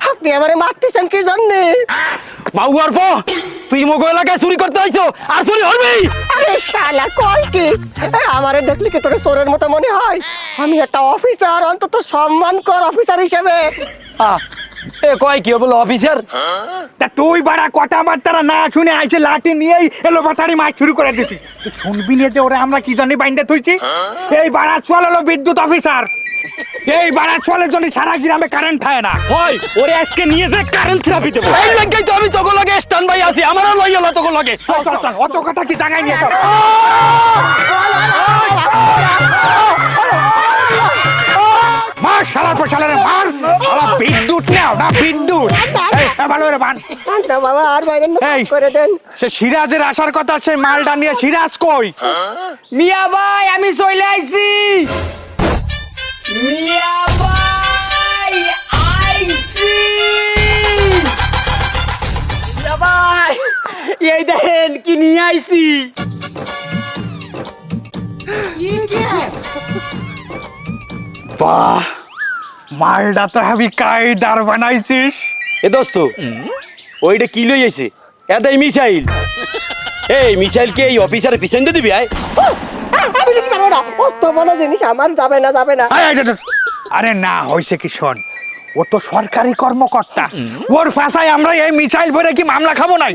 আপনি আমারে মারতেছেন কি জন্যে? বাবু গল্প তুই মগো এলাকায় চুরি করতে হইছো আর চুরি হবি? আরে শালা কল কি আমারে দেখলি কি তোর চোরের মতো মনে হয়? আমি একটা অফিসার, অন্তত সম্মান কর অফিসার হিসেবে। এ কয় কি বলো অফিসার? তা তুই বাড়া কটা মার তারা না শুনে আইছে লাঠি নিয়েই এলো বাতাড়ি মাছ শুরু করে দিছিস। তুই শুনবি না যে ওরে আমরা কি জন্য বাইন্দা থইছি? এই বাড়া চল হলো বিদ্যুৎ অফিসার। এই বাড়া চলের জন্য সারা গ্রামে কারেন্ট থাকে না। হয় ওরে আজকে নিয়ে যে কারেন্ট থেরাপি দেবো। এই লাগেই তো আমি তোকে লাগে স্ট্যান্ড বাই আছি, আমারও লইয়া লো তোকে লাগে। চল চল চল, অত কথা কি জাগাই নিয়ে চল। মার শালার পর শালারে মার, শালা বিদ্যুৎ নাও না বিদ্যুৎ। এই ভালো করে বান। না বাবা আর বাইরে এই করে দেন। সে সিরাজের আসার কথা, সেই মালটা নিয়ে সিরাজ কই? মিয়া ভাই আমি চলে আইছি। মিয়া ভাই আইছি। মিয়া ভাই এই দেখেন কি নিয়ে আইছি। বাহ, মালটা তো হেভি কায়দার বানাইছিস। এ দোস্ত ওইটা কি লই আইছে? এটাই মিসাইল। এই মিসাইল কে এই অফিসারের পিছন দিবি? আয় আমি দিতে পারবো না, অত বড় জিনিস আমার যাবে না যাবে না। আরে না হইছে কি শোন, ও তো সরকারি কর্মকর্তা, ওর পাশায় আমরা এই মিসাইল ভরে কি মামলা খাবো নাই?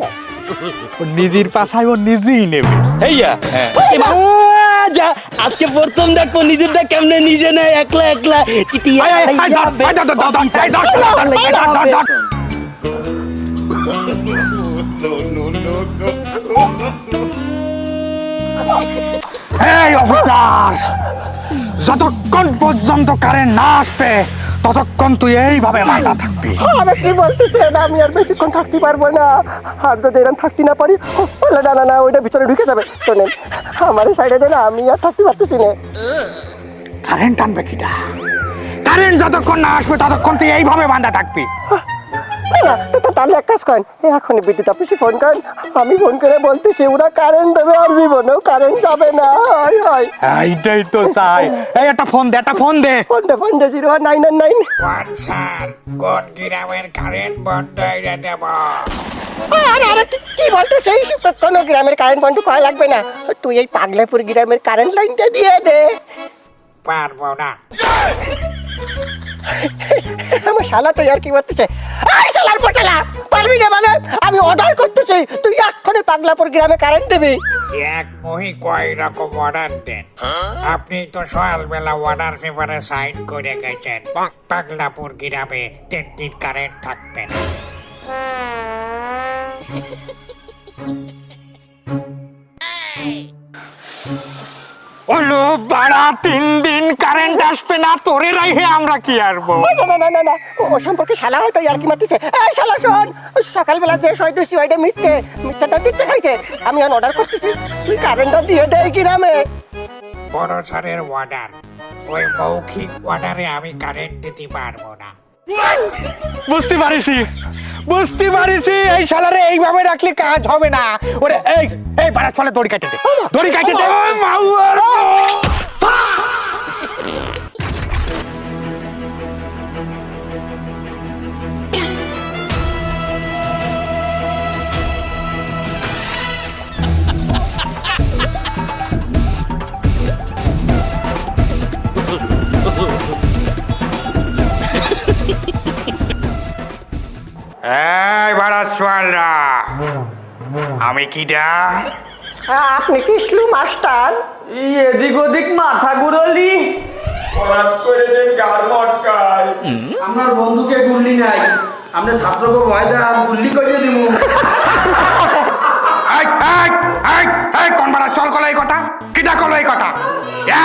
ও নিজের পাশায় ও নিজেই নেবে। হেইয়া যা আজকে প্রথম দেখবো নিজেরটা কেমনে নিজে নেয় একলা একলা চিটিয়া। এই অফিসার, যতক্ষণ পর্যন্ত কারেন্ট না আসবে ততক্ষণ তুই এইভাবে মাথা থাকবি। আমি কি বলতেছেন, আমি আর বেশিক্ষণ থাকতে পারবো না। আর যদি এরকম থাকতে না পারি, বলে না না না ওইটা ভিতরে ঢুকে যাবে। শোনেন আমার সাইডে দেন, আমি আর থাকতে পারতেছি না। কারেন্ট আনবে কিটা? কারেন্ট যতক্ষণ না আসবে ততক্ষণ তুই এইভাবে বাঁধা থাকবি। না তাহলে এক কাজ করেন, এখনই বিদ্যুৎ অফিসে ফোন করেন, আমি ফোন করে বলতেছি ওরা কারেন্ট দেবে, আর জীবনেও কারেন্ট যাবে না। হয় হয় এইটাই তো চাই। এই একটা ফোন দে, একটা ফোন দে। ফোন দে 01999। স্যার কোন গ্রামের কারেন্ট বন্ধ হয়ে দেব? আরে আরে কি বলতেছিস? কোনো গ্রামের কারেন্ট বন্ধ করা লাগবে না, তুই এই পাগলাপুর গ্রামের কারেন্ট লাইনটা দিয়ে দে। পারবো না। আমার শালা তো আর কি করতেছে? এই শালার পটালা পারবি না মানে? আমি অর্ডার করতেছি, তুই এক্ষুনি পাগলাপুর গ্রামে কারেন্ট দিবি। এক মহি কয় রকম অর্ডার দেন? আপনি তো সকালবেলা অর্ডার পেপারে সাইন করে গেছেন পাগলাপুর গ্রামে 3 দিন কারেন্ট থাকবে না। ওলো বাড়া 3 দিন কারেন্ট আসবে না, তোরে রাইহে আমরা কি আরবো? না না না না না, ও সম্পর্কে শালা হয়তো আর কি মারতেছে। এই শালা শোন, সকালবেলা যে সই দিছি ওইটা মিথ্যাটা দিতে খাইতে। আমি অর্ডার করতেছি, তুই কারেন্টটা দিয়ে দে গ্রামে। বড় স্যারের অর্ডার, ওই মৌখিক অর্ডারে আমি কারেন্ট দিতে পারবো না। বুঝতে পারিছি, বুঝতে পারিছি, এই শালারে এইভাবে রাখলে কাজ হবে না। ওরে এই এই বাড়া চলে দড়ি কাটে দে, দড়ি কাটে দে। এই বাড়া সোয়ালরা, আমি কিডা? আপনি কিসলু মাস্টার? এদিক ওদিক মাথা ঘুরলি। হঠাৎ করে যে গার মটকায়। আমার বন্ধুকে গুলি নাই। আমরা ছাত্রকে ভয় দেয় আর গুল্লি করিয়ে দিব। কোন বাড়া চল কলো এই কথা, কিটা কলো এই কথা,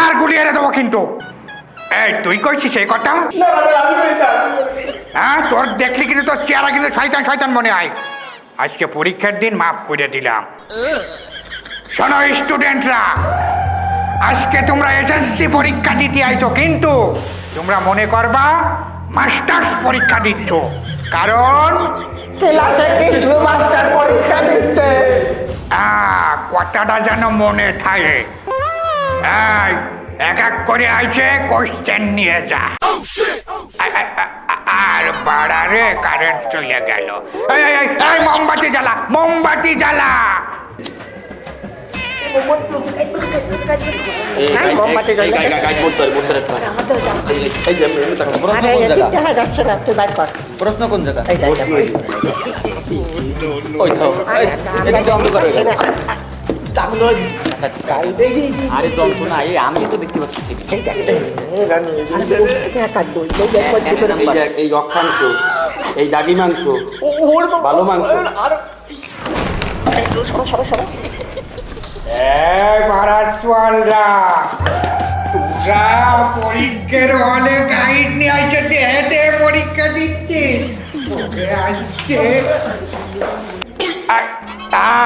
আর গুলি এনে দেবো কিন্তু। এই তুই কইছিস এই কথা? হ্যাঁ, তোর দেখলি কিন্তু তোর চেহারা কিন্তু শয়তান শয়তান মনে হয়। আজকে পরীক্ষার দিন মাফ করে দিলাম। শোনো স্টুডেন্টরা, আজকে তোমরা এসএসসি পরীক্ষা দিতে আইছো, কিন্তু তোমরা মনে করবা মাস্টার্স পরীক্ষা দিচ্ছ, কারণ ক্লাসে কৃষ্ণ মাস্টার পরীক্ষা দিচ্ছে। কথাটা যেন মনে থাকে। এই, এক এক করে আইছে, কোশ্চেন নিয়ে যা। আর বাড়ারে কারেন্ট চলে গেল। এই মোমবাতি জ্বালা, মোমবাতি জ্বালা। মোমবাতি জ্বলছে। আরে এদিক দেখা যাচ্ছে না, তুই বাইর কর। প্রশ্ন কোন জায়গা? এইটা, এইটা। ওই তো এদিকে অন্ধকার হয়ে গেল। আরে যন্ত্রণা, এই আমি তো দেখতে পাচ্ছি। এই অক্ষাংশ, এই দাগি মাংস, ভালো মাংস। পরীক্ষার হলে গাইড নিয়ে আসছে, দেহে পরীক্ষা দিচ্ছিস।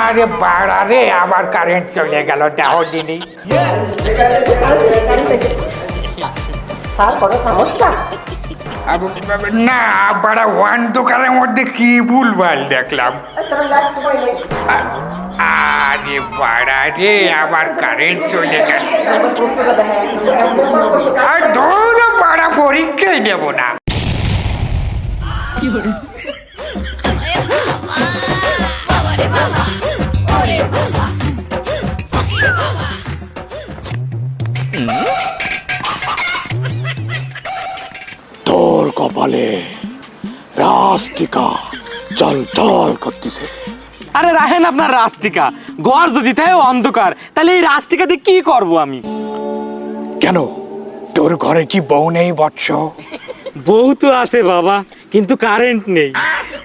আরে বাড়া রে, আবার কারেন্ট চলে গেল, দেখো দিদি। না বাড়া, ওয়ান দোকানের মধ্যে কি ভুলভাল দেখলাম। আরে বাড়া রে, আবার কারেন্ট চলে গেল। আর ধরো বাড়া, পরীক্ষাই নেব না। তোর কপালে রাস্তিকা চল চল করতেছে। আরে রাহেন আপনার রাস্টিকা, ঘর যদি তাই অন্ধকার, তাহলে এই রাস্টিকাতে কি করব আমি? কেন, তোর ঘরে কি বউ নেই বৎস? বউ তো আছে বাবা, কিন্তু কারেন্ট নেই।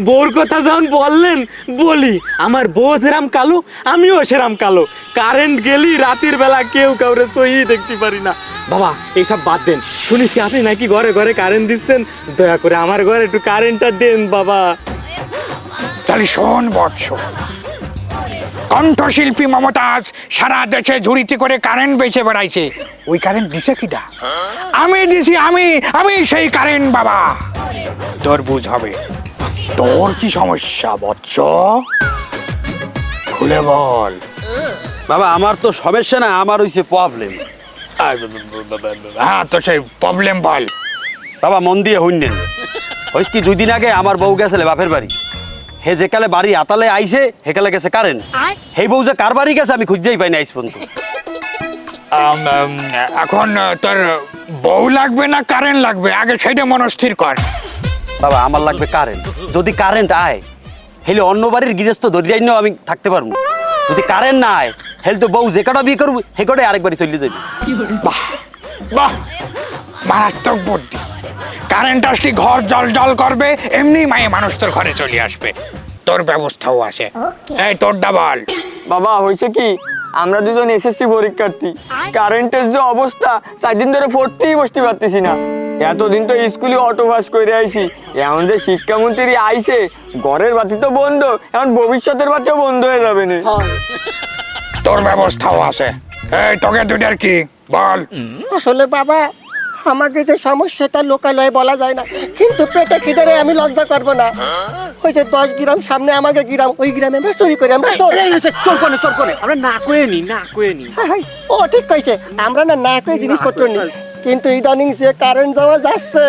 বউর কথা যখন বললেন, বলি আমার বউ সেরাম কালো, আমিও সেরাম কালো। কারেন্ট গেলি রাতের বেলা কেউ কাউরে সহি দেখতে পারি না। বাবা এইসব বাদ দেন, শুনেছি আপনি নাকি ঘরে ঘরে কারেন্ট দিচ্ছেন, দয়া করে আমার ঘরে একটু কারেন্টটা দেন বাবা। তাহলে শোন বৎস, কণ্ঠশিল্পী মমতাজ সারা দেশে ঝুড়িতে করে কারেন্ট বেচে বেড়াইছে। ওই কারেন্ট দিছে কিটা? আমি দিছি, আমি সেই কারেন্ট বাবা। তোর বুঝ হবে। তোর কি সমস্যা বৎস, খুলে বল। বাবা আমার তো সমস্যা না, আমার হইছে প্রবলেম। হ্যাঁ, তো সেই প্রবলেম বল। বাবা মন দিয়ে হইনেন, হইস কি 2 দিন আগে আমার বউ গেছিলে বাপের বাড়ি। হে যেকালে বাড়ি আতালে আইছে, হেকালে গেছে কারেন্ট। হেই বউ যে কার বাড়ি গেছে আমি খুঁজেই পাই না আইস পর্যন্ত। এখন তোর বউ লাগবে না কারেন্ট লাগবে, আগে সেটা মনস্থির কর। বাবা আমার লাগবে কারেন্ট। যদি কারেন্ট আয়, হেলে অন্য বাড়ির গৃহস্থ ধরিয়াই নাও আমি থাকতে পারবো। যদি কারেন্ট না আয়, হেলে তো বউ যে কটা বিয়ে করবো হে কটাই আরেক বাড়ি চলে যাবে। বাহ বাহ, মারাত্মক বুদ্ধি। কারেন্ট আসলে ঘর জল জল করবে, এমনি মায়ে মানুষ তোর ঘরে চলে আসবে। তোর ব্যবস্থাও আছে। এই তোরটা বল। বাবা হয়েছে কি, আমরা দুজন এসএসসি পরীক্ষার্থী। কারেন্টের যে অবস্থা, 4 দিন ধরে পড়তেই বসতে পারতেছি না। এতদিন তো স্কুলে অটো পাস করে আইছি, এখন যে শিক্ষামন্ত্রী আইছে, ঘরের বাতি তো বন্ধ, এখন ভবিষ্যতের বাতিও বন্ধ হয়ে যাবে না। তোর ব্যবস্থাও আছে। এই তোকে দুটার কি বল। আসলে বাবা, আমাকে যে সমস্যাটা লোকালয়ে বলা যায় না, কিন্তু পেটে খিদে আমি লজ্জা করবো না। ওই যে 10 গ্রাম সামনে আমাকে গ্রাম, ওই গ্রামে আমরা চুরি করি। আমরা চোর। চোর কোনে আমরা না কয়ে নি, না কয়ে নি। ও ঠিক কইছে, আমরা না করে জিনিসপত্র নিই, কিন্তু ইদানিং যে কারেন্ট যাওয়া যাচ্ছে,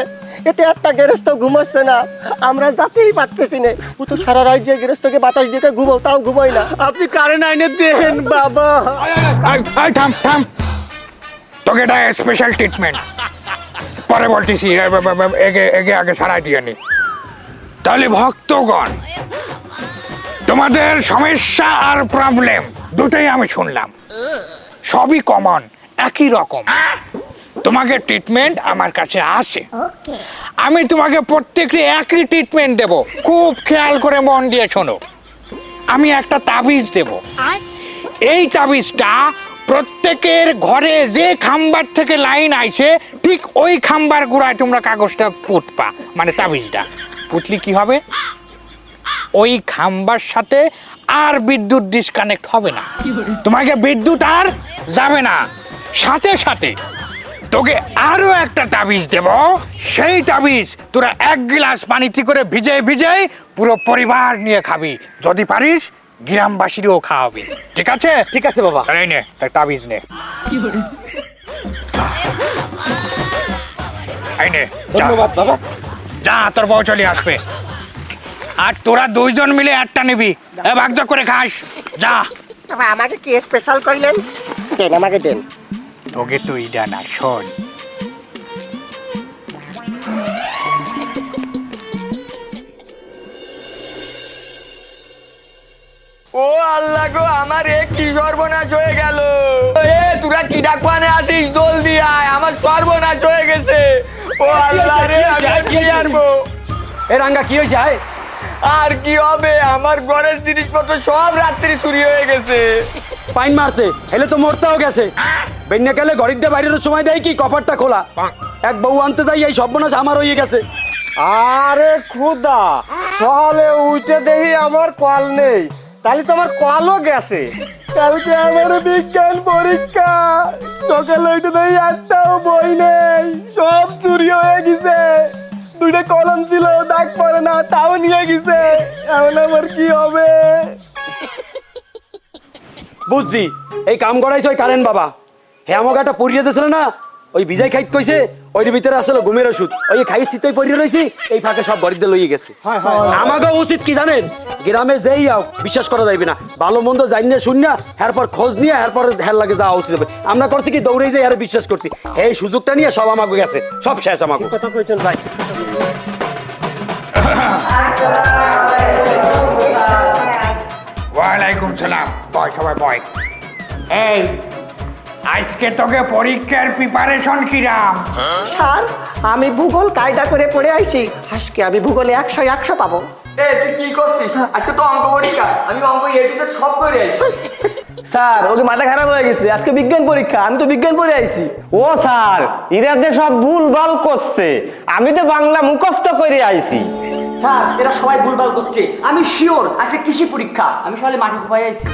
এতে একটা গেরস্ত ঘুমাচ্ছে না, আমরা যাতেই পারতেছি না। ও তো সারা রাত যে গেরস্তকে বাতাস দিতে ঘুমাও, তাও ঘুমাই না। আপনি কারেন্ট আইনে দেন বাবা। এই থাম থাম, তোকে এটা স্পেশাল ট্রিটমেন্ট পরে বলতেছি। আগে সারাই দিয়ে নি। তাহলে ভক্তগণ, তোমাদের সমস্যা আর প্রবলেম দুটোই আমি শুনলাম, সবই কমন, একই রকম। তোমাকে ট্রিটমেন্ট আমার কাছে আছে। আমি তোমাকে প্রত্যেকটি একই ট্রিটমেন্ট দেব, খুব খেয়াল করে মন দিয়ে শোনো। আমি একটা তাবিজ দেব, এই তাবিজটা প্রত্যেকের ঘরে যে খাম্বার থেকে লাইন আইছে ঠিক ওই খাম্বার গোড়ায় তোমরা কাগজটা পুঁতবা, মানে তাবিজটা পুঁতলি কি হবে, ওই খাম্বার সাথে আর বিদ্যুৎ ডিসকানেক্ট হবে না, তোমাকে বিদ্যুৎ আর যাবে না। সাথে সাথে তোকে আরো একটা তাবিজ দেব, সেই তাবিজ তোরা 1 গ্লাস পানিতে করে ভিজে ভিজে পুরো পরিবার নিয়ে খাবি, যদি পারিস গ্রামবাসীরও খাওয়াবি, ঠিক আছে? ঠিক আছে বাবা। এই নে তার তাবিজ নে, এই নে, যা। ধন্যবাদ বাবা। যা, তোর বউ চলে আসবে। আর তোরা 2 জন মিলে একটা নিবি, ভাগ করে খাস, যা। বাবা আমাকে কি স্পেশাল কইলেন? দেন আমাকে দেন। তোকে তুই জানা, শোন। ও আল্লাহ গো, আমার এ কি সর্বনাশ হয়ে গেল। এ তোরা কি ডাকবানে আসিস, জলদি আয়, আমার সর্বনাশ হয়ে গেছে। ও আল্লাহ রে, আমি আর কি জানবো। এ রাঙ্গা কি হয়েছে? আয়। আর কি হবে, আমার ঘরের জিনিসপত্র সব রাত্রি চুরি হয়ে গেছে। পাইন মারছে, হেলে তো মরতেও গেছে। বেন্যা গেলে ঘরের দিয়ে বাইরের সময় দেয় কি কপারটা খোলা। এক বউ আনতে যাই এই সর্বনাশ আমার হয়ে গেছে। আরে খুদা, সকালে উঠে দেখি আমার কল নেই, তাহলে তো আমার কলও গেছে। কালকে আমার বিজ্ঞান পরীক্ষা, সকালে উঠে দেখি একটাও বই নেই, সব চুরি হয়ে গেছে। 2টা কলম ছিল, দাগ পড়ে না, তাও নিয়ে গেছে। এখন আমার কি হবে? বুঝছি, এই কাম করাইছে ওই কারেন্ট বাবা। হে আমাকে একটা পরিয়ে দিয়েছিল না, ওই ভিজাই খাইত কইছে, ওই ভিতরে আসলে ঘুমের ওষুধ, ওই খাইছি তো পরিয়ে রয়েছি, এই ফাঁকে সব বরিতে লইয়ে গেছে। আমাকে উচিত কি জানেন, গ্রামে যেই আও বিশ্বাস করা যাইবে না, ভালো মন্দ জানি না শুন না, এরপর খোঁজ নিয়ে এরপর হের লাগে যাওয়া উচিত হবে। আমরা করছি কি দৌড়ে যাই, আরে বিশ্বাস করছি, এই সুযোগটা নিয়ে সব আমাকে গেছে, সব শেষ আমাকে। কথা কইছেন ভাই। ওয়ালাইকুম সালাম, বয় সবাই বয়। এই আজকে তোকে পরীক্ষার প্রিপারেশন কিরাম? স্যার আমি ভূগোল কায়দা করে পড়ে আইছি, আজকে আমি ভূগোলে 100 পাবো। এ তুই কি করছিস? আজকে তো অঙ্ক পরীক্ষা, আমি অঙ্ক এটিতে সব করে আসি। স্যার ওকে মাথা খারাপ হয়ে গেছে, আজকে বিজ্ঞান পরীক্ষা, আমি তো বিজ্ঞান পড়ে আইছি। ও স্যার, এরা যে সব ভুলভাল করছে, আমি তো বাংলা মুখস্থ করে আইছি। স্যার এরা সবাই ভুলভাল করছে, আমি শিওর আজকে কৃষি পরীক্ষা, আমি সকালে মাটি কোপাই আইছি।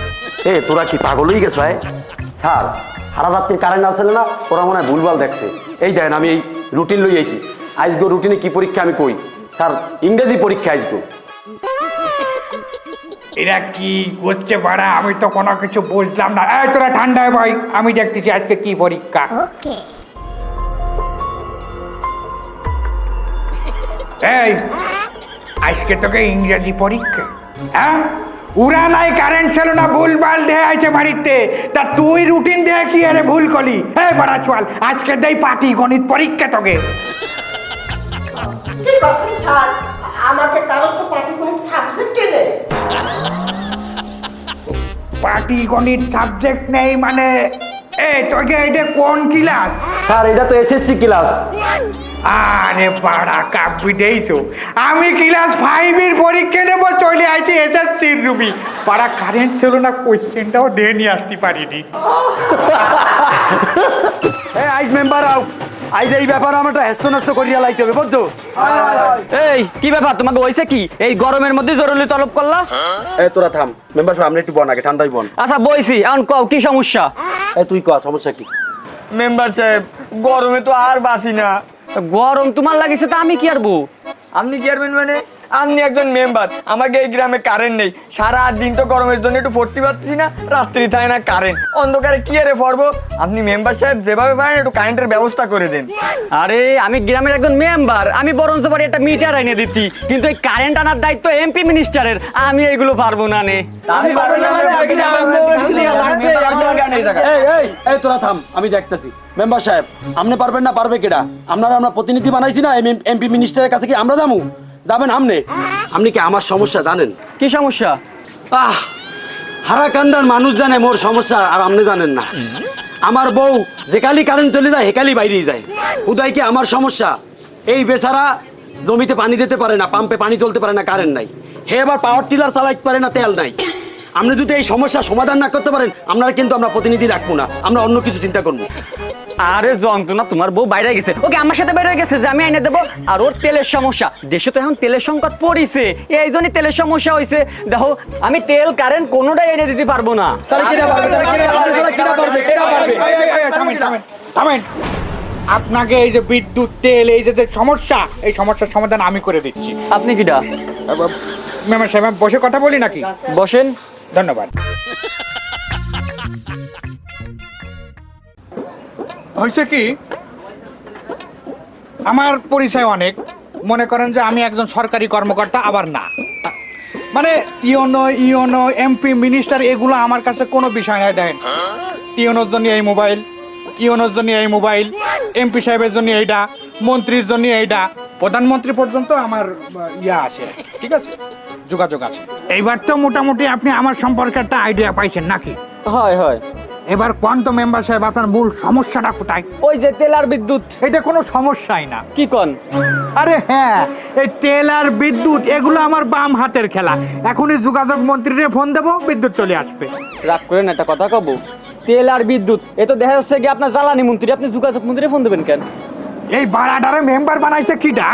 এ তোরা কি পাগল হয়ে গেছো? স্যার সারা রাত্রির কারেন্ট আসলে না, ওরা মনে হয় ভুলভাল দেখছে। এই দেখেন আমি এই রুটিন লই আইছি, আজগো রুটিনে কি পরীক্ষা আমি কই। স্যার ইংরেজি পরীক্ষা আজগো। এরা কি করছে বাড়া, আমি তো কোনো কিছু বুঝলাম না। এই তোরা ঠান্ডায় ভাই, আমি দেখতেছি আজকে কি পরীক্ষা। এই আজকে তোকে ইংরেজি পরীক্ষা? হ্যাঁ, উড়া নাই, কারেন্ট ছিল না, ভুলভাল দেয়া আছে বাড়িতে, তা তুই রুটিন দেয়া কি আরে ভুল করলি? এই বাড়া চল, আজকে দেই পাটিগণিত পরীক্ষা তোকে। কি করছেন স্যার? আমাকে কারণ তো পাটিগণিত সাবজেক্টে নেই। পাটিগণিত সাবজেক্ট নেই মানে? এই তোকে এটা কোন ক্লাস? স্যার এটা তো এসএসসি ক্লাস। আরে বাড়া কাব্যি দেইছো, আমি ক্লাস 5 এর পরীক্ষা নেবো, চলে আইছি এসএসসির রুবি। পাড়া কারেন্ট ছিল না, কোশ্চেনটাও দিয়ে নিয়ে আসতে পারিনি। এই আইজ মেম্বার আও, আইজ এই ব্যাপারে আমরা একটা হেস্ত নষ্ট করিয়া লাইতে হবে, বুঝছো? এই কি ব্যাপার, তোমাকে হইছে কি? এই গরমের মধ্যে জরুরি তলব করলা? এই তোরা থাম, মেম্বার সাহেব আপনি একটু বন, আগে ঠান্ডাই বন। আচ্ছা বইছি, এখন কও কি সমস্যা? এই তুই কর সমস্যা কি? মেম্বার সাহেব, গরমে তো আর বাসি না। গরম তোমার লাগিছে, তা আমি কি আরবো? আপনি চেয়ারম্যান মানে? আপনি একজন মেম্বার, আমাকে এই গ্রামে কারেন্ট নেই, সারা দিন তো গরমের জন্য একটু পড়তে পারছি না, রাত্রি থাকে না কারেন্ট, অন্ধকারে কি আরে পড়বো? আপনি মেম্বার সাহেব যেভাবে পারেন একটু কারেন্টের ব্যবস্থা করে দেন। আরে আমি গ্রামের একজন মেম্বার, আমি বরঞ্চ পারি একটা মিটার এনে দিতি, কিন্তু এই কারেন্ট আনার দায়িত্ব এমপি মিনিস্টারের, আমি এগুলো পারবো না নে। এই তোরা থাম, আমি দেখতেছি। মেম্বার সাহেব আপনি পারবেন না, পারবে কেডা? আমরা প্রতিনিধি বানাইছি না এমপি মিনিস্টারের কাছে, কি আমরা যাবো? যাবেন আপনি কি আমার সমস্যা জানেন? কি সমস্যা? হারাকান্দার মানুষ জানে মোর সমস্যা, আর আপনি জানেন না। আমার বউ যেকালি কারেন্ট চলে যায় হেকালি বাইরেই যায়। উদয় কি আমার সমস্যা? এই বেচারা জমিতে পানি দিতে পারে না, পাম্পে পানি তুলতে পারে না, কারেন্ট নাই। হে এবার পাওয়ার টিলার চালাইতে পারে না, তেল নাই। আপনি যদি এই সমস্যা সমাধান না করতে পারেন, আপনারা কিন্তু আমরা প্রতিনিধি রাখবো না, আমরা অন্য কিছু চিন্তা করবো। আরে যন্ত্রণা, তোমার বউ বাইরে গেছে, ওকে আমার সাথে বাইরে গেছে যে আমি এনে দেবো। আর ওর তেলের সমস্যা, দেশে তো এখন তেলের সংকট পড়িছে, এই জন্যই তেলের সমস্যা হয়েছে। দেখো আমি তেল কারেন্ট কোনোটাই এনে দিতে পারবো না। তাহলে কেনা পারবে? তাহলে কেনা পারবে? তাহলে কেনা পারবে? কেনা পারবে? থামেন। আপনাকে এই যে বিদ্যুৎ, তেল, এই যে সমস্যা, এই সমস্যার সমাধান আমি করে দিচ্ছি। আপনি কিটা? মেম্বার সাহেব বসে কথা বলি নাকি? বসেন। ধন্যবাদ। হয়েছে কি, আমার পরিচয় অনেক, মনে করেন যে আমি একজন সরকারি কর্মকর্তা, আবার না। মানে টিওনো, ইওনো, এমপি, মিনিস্টার এগুলো আমার কাছে কোনো বিষয় নয়। দেখেন, টিওনোর জন্য এই মোবাইল, ইওনোর জন্য এই মোবাইল, এমপি সাহেবের জন্য এইটা, মন্ত্রীর জন্য এইটা, প্রধানমন্ত্রী পর্যন্ত আমার ইয়া আছে, ঠিক আছে, যোগাযোগ আছে। এইবার তো মোটামুটি আপনি আমার সম্পর্কে একটা আইডিয়া পাইছেন নাকি? হয় হয়। এবার কোন তো মেম্বার সাহেব আপনার মূল সমস্যাটা কোথায়? ওই যে তেল আর বিদ্যুৎ। এটা কোনো সমস্যাই না। কি কন? আরে হ্যাঁ, এই তেল আর বিদ্যুৎ এগুলো আমার বাম হাতের খেলা। এখনই যোগাযোগ মন্ত্রীরে ফোন দেবো, বিদ্যুৎ চলে আসবে। রাগ করেন, একটা কথা কব, তেল আর বিদ্যুৎ এ তো দেখা যাচ্ছে কি আপনার জ্বালানি মন্ত্রী, আপনি যোগাযোগ মন্ত্রী ফোন দেবেন কেন? এই বাড়াটারে মেম্বার বানাইছে কিটা?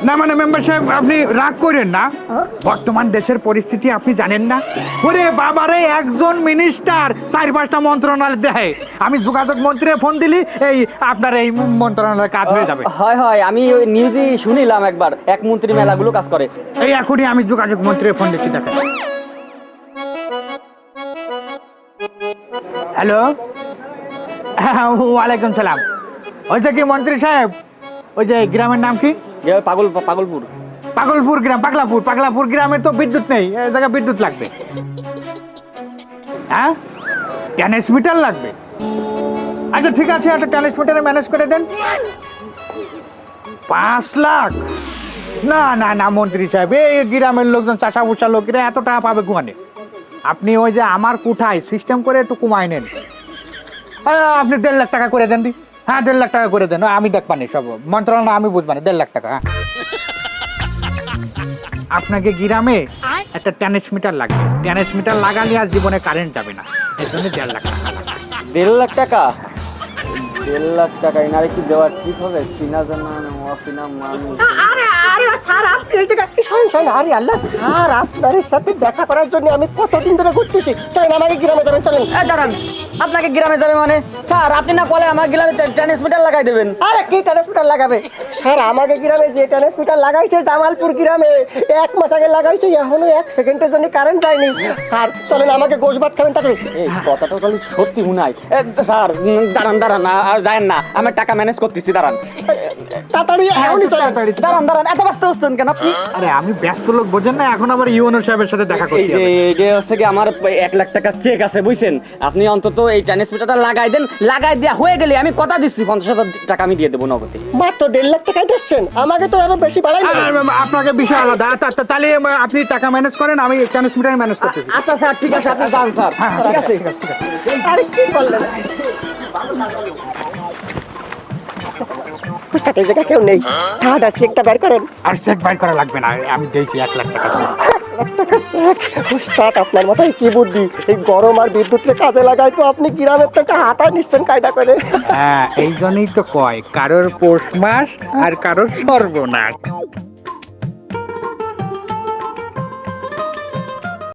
না মানে মেম্বার সাহেব আপনি রাগ করেন না, বর্তমান দেশের পরিস্থিতি আপনি জানেন না? ওরে বাবারে, একজন মিনিস্টার 4-5টা মন্ত্রণালয় দেয়। আমি যোগাযোগ মন্ত্রীরে ফোন দিলি এই আপনার এই মন্ত্রণালয়ের কাজ হয়ে যাবে। হয় হয়, আমি ওই নিউজে শুনিলাম একবার, এক মন্ত্রী মেলাগুলো কাজ করে। এই এখনই আমি যোগাযোগ মন্ত্রীর ফোন দিচ্ছি, দেখেন। হ্যালো, হ্যাঁ, ওয়ালাইকুম সালাম। হয়েছে কি মন্ত্রী সাহেব, ওই যে গ্রামের নাম কি? পাগলপুর। পাগলপুর গ্রাম, পাগলাপুর গ্রামে তো বিদ্যুৎ নেই, এই জায়গায় বিদ্যুৎ লাগবে। হ্যাঁ, ট্রান্সমিটার লাগবে। আচ্ছা ঠিক আছে, একটা ট্রান্সমিটারে ম্যানেজ করে দেন। 5 লাখ? না না না মন্ত্রী সাহেব, এই গ্রামের লোকজন, চাষা বুষা লোকেরা এত টাকা পাবে কোয়ানে? আপনি ওই যে আমার কোঠায় সিস্টেম করে একটু কমাই নেন। আপনি 1.5 লাখ টাকা করে দেন দি। হ্যাঁ 1.5 লাখ টাকা করে দেন, আমি দেখবানি সব মন্ত্রণালয় আমি বুঝবানি। 1.5 লাখ টাকা। হ্যাঁ, আপনাকে গ্রামে একটা ট্রান্সমিটার লাগবে। ট্রান্সমিটার লাগালে আর জীবনে কারেন্ট যাবে না, এর জন্য 1.5 লাখ টাকা লাগবে। 1.5 লাখ টাকা? 1.5 লাখ টাকা এনারে কি দেওয়া ঠিক হবে? চিনা জানা অচিনা মানুষ। আরে আরে স্যার, আপনি এই জায়গায় কি শুনছেন? আরে আল্লাহ স্যার, আপনার সাথে দেখা করার জন্য আমি কতদিন ধরে ঘুরতেছি। চলেন আমাকে গ্রামে যাবেন, চলেন। দাঁড়ান, আপনাকে গ্রামে যাবে মানে? স্যার আপনি না বলে আমার গ্রামে ট্রান্সমিটার লাগাই দেবেন। আরে কি ট্রান্সমিটার লাগাবে স্যার? আমাকে গ্রামে যে ট্রান্সমিটার লাগাইছে জামালপুর গ্রামে 1 মাস আগে লাগাইছে, এখনো 1 সেকেন্ডের জন্য কারেন্ট যায়নি। আর চলেন আমাকে গোশ ভাত খাবেন তাড়াতাড়ি। এই কথাটা খালি সত্যি মনে হয়। স্যার দাঁড়ান, আর যায়েন না, আমি টাকা ম্যানেজ করতেছি, দাঁড়ান তাড়াতাড়ি এখনই চলেন। দাঁড়ান, এত ব্যস্ত হচ্ছেন কেন আপনি? আরে আমি ব্যস্ত লোক, বোঝেন না? এখন আবার ইউনো সাহেবের সাথে দেখা এই করতে যে হবে। এই যে হচ্ছে কি আমার 1 লাখ টাকা চেক আছে বুঝছেন, আপনি অন্তত এই ট্রান্সমিটারটা লাগাই দেন। লাগাই দেওয়া হয়ে গেলে আমি কথা দিচ্ছি 50,000 টাকা আমি দিয়ে দেবো নগদে। মাত্র 1.5 লাখ টাকাই দিচ্ছেন, আমাকে তো আরো বেশি বাড়াই না। আপনাকে বিষয় আলাদা। তাহলে আপনি টাকা ম্যানেজ করেন, আমি ট্রান্সমিটার ম্যানেজ করতেছি। আচ্ছা স্যার, ঠিক আছে, আপনি যান স্যার। ঠিক আছে। আরে কি করলেন? বুঝতে এই জায়গায় কেউ নেই। কার্ড আছে, একটা বের করেন। আর চেক বাইর করা লাগবে না, আমি দিয়েছি 1 লাখ টাকা চেক। উস্তাদ, আপনার মাথায় কি বুদ্ধি! এই গরম আর বিদ্যুৎকে কাজে লাগাই তো আপনি গ্রামের থেকে হাতায় নিচ্ছেন কায়দা করে। হ্যাঁ, এই জন্যই তো কয় কারোর পৌষ মাস আর কারোর সর্বনাশ।